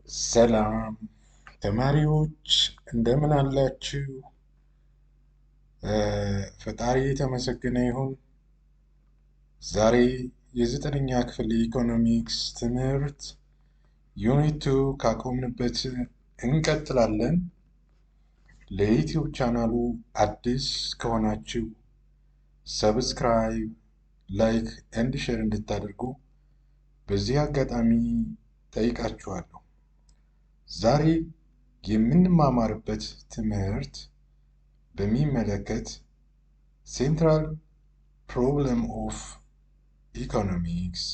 ሰላም ተማሪዎች እንደምን አላችሁ? ፈጣሪ የተመሰገነ ይሁን። ዛሬ የዘጠነኛ ክፍል ኢኮኖሚክስ ትምህርት ዩኒት 2 ካቆምንበት እንቀጥላለን። ለዩቲዩብ ቻናሉ አዲስ ከሆናችሁ ሰብስክራይብ፣ ላይክ ኤንድ ሼር እንድታደርጉ በዚህ አጋጣሚ ጠይቃችኋለሁ። ዛሬ የምንማማርበት ትምህርት በሚመለከት ሴንትራል ፕሮብለም ኦፍ ኢኮኖሚክስ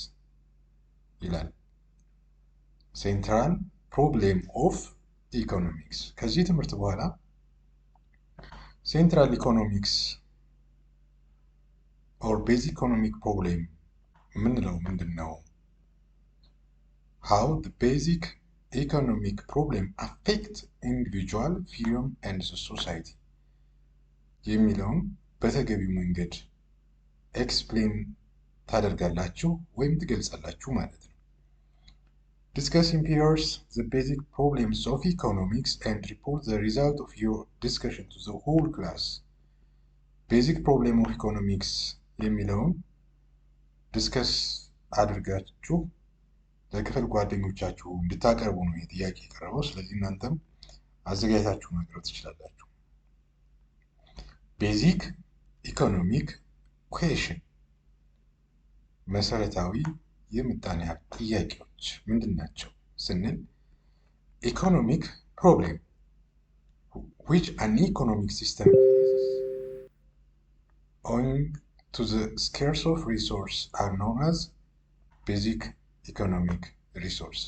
ይላል። ሴንትራል ፕሮብለም ኦፍ ኢኮኖሚክስ። ከዚህ ትምህርት በኋላ ሴንትራል ኢኮኖሚክስ ኦር ቤዚክ ኢኮኖሚክ ፕሮብሌም የምንለው ምንድን ነው? ሃው ዘ ቤዚክ ኢኮኖሚክ ፕሮብሌም አፌክት ኢንዲቪጁዋል ፊርም ኤንድ ሶሳይቲ የሚለውን በተገቢው መንገድ ኤክስፕሌን ታደርጋላችሁ ወይም ትገልጻላችሁ ማለት ነው። Discuss in pairs the basic problems of economics and report the result of your discussion to the whole class. Basic problem of economics የሚለውን ዲስከስ አድርጋችሁ ለክፍል ጓደኞቻችሁ እንድታቀርቡ ነው የጥያቄ የቀረበው። ስለዚህ እናንተም አዘጋጅታችሁ ማቅረብ ትችላላችሁ። ቤዚክ ኢኮኖሚክ ኩዌሽን፣ መሰረታዊ የምጣኔ ሀብት ጥያቄዎች ምንድን ናቸው ስንል ኢኮኖሚክ ፕሮብሌም which an economic system faces owing to the scarce of resource are known as basic ኢኮኖሚክ ሪሶርስ።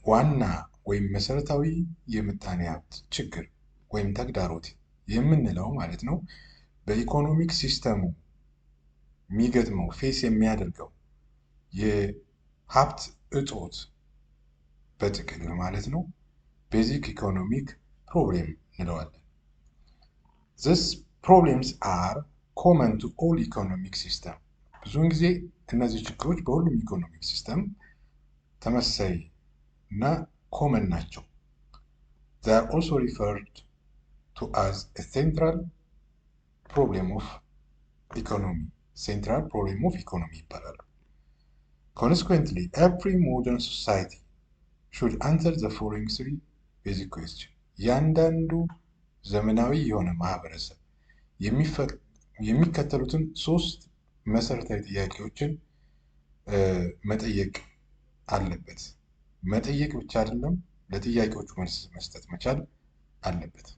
ዋና ወይም መሰረታዊ የምጣኔ ሀብት ችግር ወይም ተግዳሮት የምንለው ማለት ነው በኢኮኖሚክ ሲስተሙ የሚገጥመው ፌስ የሚያደርገው የሀብት እጦት በጥቅል ማለት ነው ቤዚክ ኢኮኖሚክ ፕሮብሌም እንለዋለን። These problems are common to all economic system. ብዙውን ጊዜ እነዚህ ችግሮች በሁሉም ኢኮኖሚክ ሲስተም ተመሳሳይ እና ኮመን ናቸው። They are also referred to as a central problem of economy. Central problem of economy ይባላሉ። Consequently, every modern society should answer the following three basic questions. ያንዳንዱ ዘመናዊ የሆነ ማህበረሰብ የሚከተሉትን ሶስት መሰረታዊ ጥያቄዎችን መጠየቅ አለበት። መጠየቅ ብቻ አይደለም፣ ለጥያቄዎቹ መልስ መስጠት መቻል አለበት።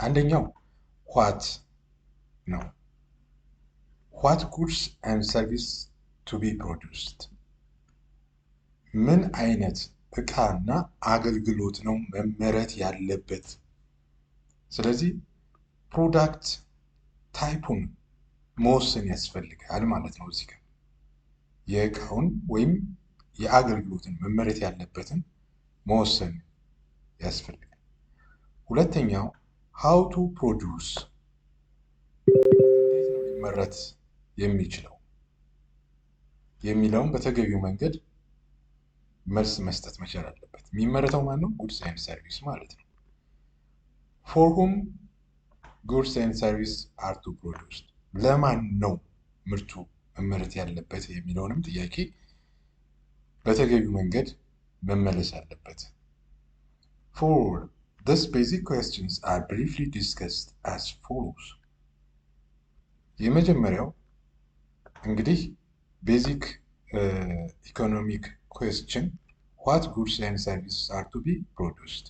አንደኛው what ነው። what goods and service to be produced፣ ምን አይነት እቃና አገልግሎት ነው መመረት ያለበት። ስለዚህ ፕሮዳክት ታይፑን መወሰን ያስፈልጋል ማለት ነው። እዚህ ጋር የእቃውን ወይም የአገልግሎትን መመረት ያለበትን መወሰን ያስፈልጋል። ሁለተኛው how to produce፣ እንዴት ነው ሊመረት የሚችለው የሚለውን በተገቢው መንገድ መልስ መስጠት መቻል አለበት። የሚመረተው ማን ነው? ጉድስ ኤንድ ሰርቪስ ማለት ነው። for whom goods and service are to produced፣ ለማን ነው ምርቱ መመረት ያለበት የሚለውንም ጥያቄ በተገቢው መንገድ መመለስ አለበት። For these basic questions are briefly discussed as follows. የመጀመሪያው እንግዲህ ቤዚክ ኢኮኖሚክ question, what goods and services are to be produced.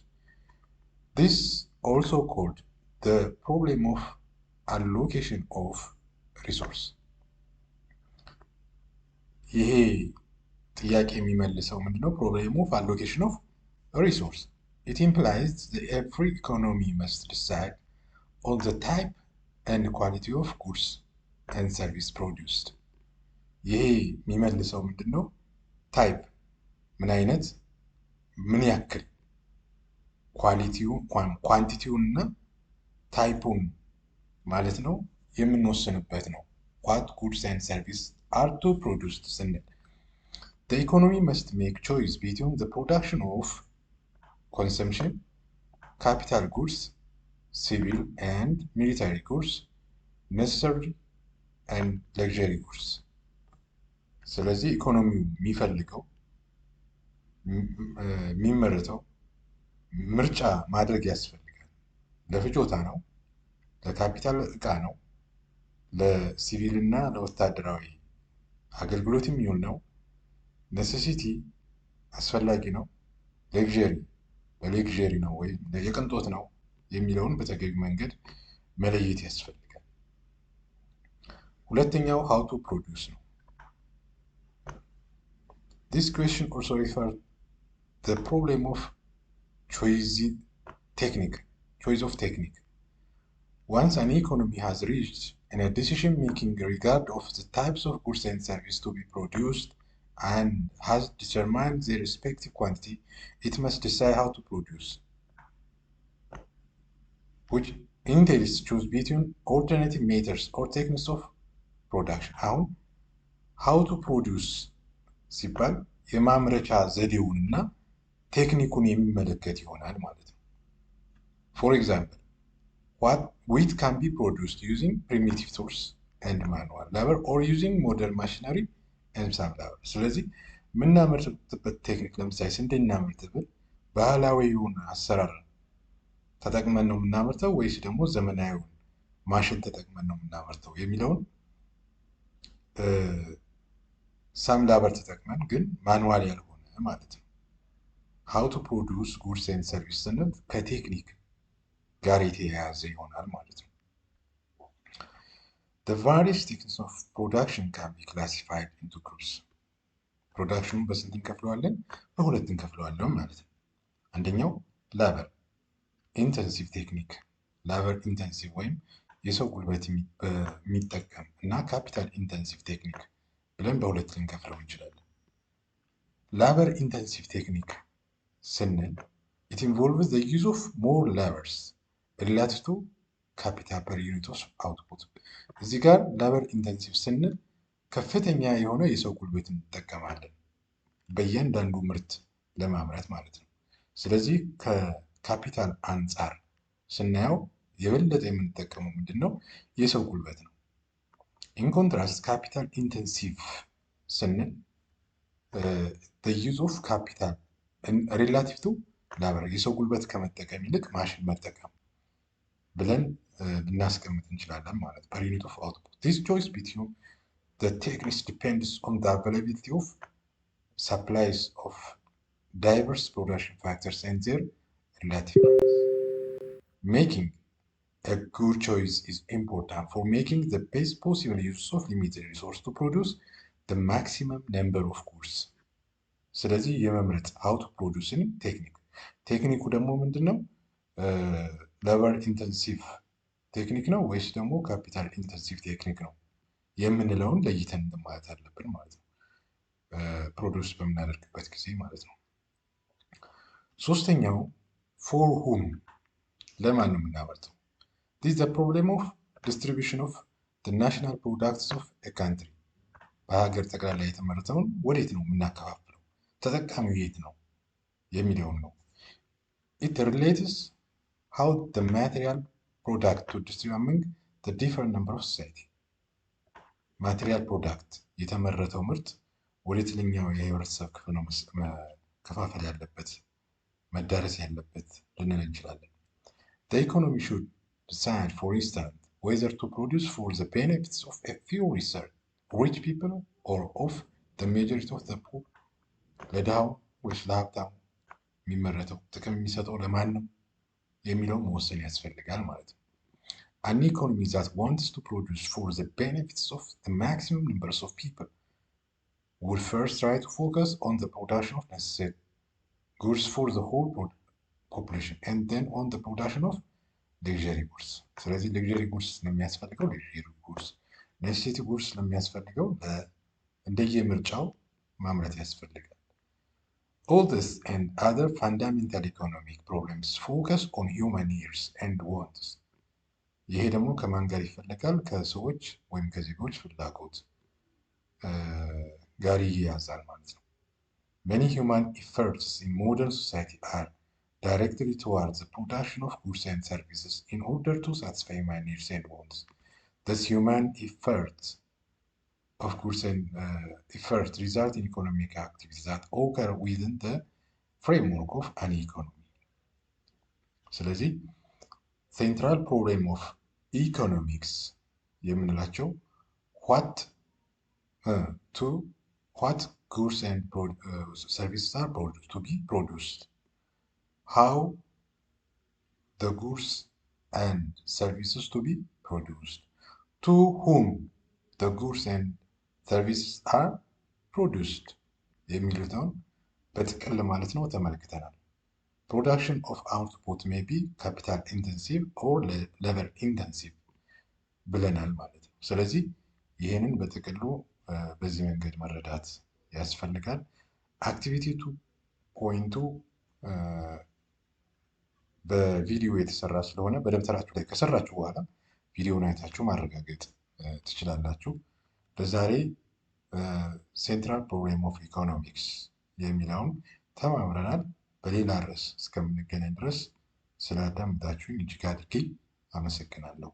This also called the problem of allocation of resource. ይሄ ጥያቄ የሚመልሰው ምንድነው? ፕሮብሌም ኦፍ አሎኬሽን ኦፍ ሪሶርስ። It implies that every economy must decide on the type and quality of goods and service produced. ይሄ የሚመልሰው ምንድነው? ታይፕ ምን አይነት ምን ያክል ኳንቲቲውን እና ታይፑን ማለት ነው የምንወስንበት ነው። what goods and service are to produced ስንል The economy must make choice between the production of consumption, capital goods, civil and military goods, necessary and luxury goods. ስለዚህ ኢኮኖሚው የሚፈልገው የሚመረተው ምርጫ ማድረግ ያስፈልጋል። ለፍጆታ ነው፣ ለካፒታል እቃ ነው፣ ለሲቪል እና ለወታደራዊ አገልግሎት የሚውል ነው፣ ኔሴሲቲ አስፈላጊ ነው፣ ለሌግዠሪ ነው ወይም የቅንጦት ነው የሚለውን በተገቢ መንገድ መለየት ያስፈልጋል። ሁለተኛው how to produce ነው። This question also refers the problem of choice of technique. Once an economy has reached in a decision-making regard of the types of goods and services to be produced and has determined their respective quantity, it must decide how to produce, which entails choose between alternative methods or techniques of production. How to produce ሲባል የማምረቻ ዘዴውንና ቴክኒኩን የሚመለከት ይሆናል ማለት ነው። For example, wheat can be produced using primitive tools and manual labor or using modern machinery and some labor. ስለዚህ የምናመርትበት ቴክኒክ ለምሳሌ ስንዴ እናመርትበት ባህላዊውን አሰራር ተጠቅመን ነው የምናመርተው ወይስ ደግሞ ዘመናዊውን ማሽን ተጠቅመን ነው የምናመርተው የሚለውን ሳም ላበር ተጠቅመን ግን ማኑዋል ያልሆነ ማለት ነው። how to produce goods and services ስንል ከቴክኒክ ጋር የተያያዘ ይሆናል ማለት ነው። The various techniques of production can be classified into groups. ፕሮዳክሽኑን በስንት እንከፍለዋለን? በሁለት እንከፍለዋለን ማለት ነው። አንደኛው ላበር ኢንተንሲቭ ቴክኒክ፣ ላበር ኢንተንሲቭ ወይም የሰው ጉልበት የሚጠቀም እና ካፒታል ኢንተንሲቭ ቴክኒክ ብለን በሁለት ልንከፍለው እንችላለን። ላበር ኢንተንሲቭ ቴክኒክ ስንል it involves the use of more labors related to capital per unit of output. እዚህ ጋር ላበር ኢንተንሲቭ ስንል ከፍተኛ የሆነ የሰው ጉልበት እንጠቀማለን በእያንዳንዱ ምርት ለማምረት ማለት ነው። ስለዚህ ከካፒታል አንጻር ስናየው የበለጠ የምንጠቀመው ምንድነው? የሰው ጉልበት ነው። In contrast, capital intensive ስንል the use of capital relative to labor የሰው ጉልበት ከመጠቀም ይልቅ ማሽን መጠቀም ብለን ልናስቀምጥ እንችላለን ማለት per unit of output. This choice between the techniques depends on the availability of supplies of diverse production factors and their relative price. Making a good choice is important for making the best possible use of limited resources to produce the maximum number of goods. ስለዚህ የመምረጥ how to produce ቴክኒኩ ደግሞ ምንድነው? ሌበር ኢንተንሲቭ ቴክኒክ ነው ወይስ ደግሞ ካፒታል ኢንተንሲቭ ቴክኒክ ነው የምንለውን ለይተን ማለት አለብን ማለት ነው። ፕሮዲውስ በምናደርግበት ጊዜ ማለት ነው። ሶስተኛው for whom ለማን ነው የምናመርተው? This is the problem of distribution of the national products of a country. በሀገር ጠቅላላ የተመረተውን ወዴት ነው የምናከፋፍለው? ተጠቃሚው የት ነው የሚለውን ነው። It relates how the material product to distribute among the different number of society. ማቴሪያል ፕሮዳክት የተመረተው ምርት ወደ የትኛው የህብረተሰብ ክፍል ነው መከፋፈል ያለበት መዳረስ ያለበት ልንል እንችላለን። The economy should decide, for instance, whether to produce for the benefits of a few rich people or of the majority of the poor. ለድሃው ወይስ ለሀብታሙ የሚመረተው ጥቅም የሚሰጠው ለማን ነው የሚለው መወሰን ያስፈልጋል ማለት ነው። An economy that wants to produce for the benefits of the maximum numbers of people will first try to focus on the production of necessary goods for the whole population and then on the production of luxury goods. ስለዚህ luxury goods ስለሚያስፈልገው luxury goods፣ necessity goods ስለሚያስፈልገው እንደየምርጫው ማምረት ያስፈልጋል። All this and other fundamental economic problems focus on human needs and wants. ይሄ ደግሞ ከማን ጋር ይፈለጋል? ከሰዎች ወይም ከዜጎች ፍላጎት ጋር ይያዛል ማለት ነው። Many human efforts in modern society are directly towards the production of goods and services in order to satisfy my needs and wants. Thus, human efforts of goods and effort result in economic activities that occur within the framework of an economy. ስለዚህ ሴንትራል ፕሮብሌም ኦፍ ኢኮኖሚክስ የምንላቸው what goods and services are to be produced, how the goods and services to be produced, to whom the goods and services are produced የሚሉትን በጥቅል ማለት ነው ተመልክተናል። Production of output may be capital intensive or labor intensive ብለናል ማለት ነው። ስለዚህ ይህንን በጥቅሉ በዚህ መንገድ መረዳት ያስፈልጋል። አክቲቪቲ 2.2 በቪዲዮ የተሰራ ስለሆነ በደብተራችሁ ላይ ከሰራችሁ በኋላ ቪዲዮውን አይታችሁ ማረጋገጥ ትችላላችሁ። ለዛሬ ሴንትራል ፕሮብሌም ኦፍ ኢኮኖሚክስ የሚለውን ተማምረናል። በሌላ ርዕስ እስከምንገናኝ ድረስ ስላዳመጣችሁኝ እጅግ አድርጌ አመሰግናለሁ።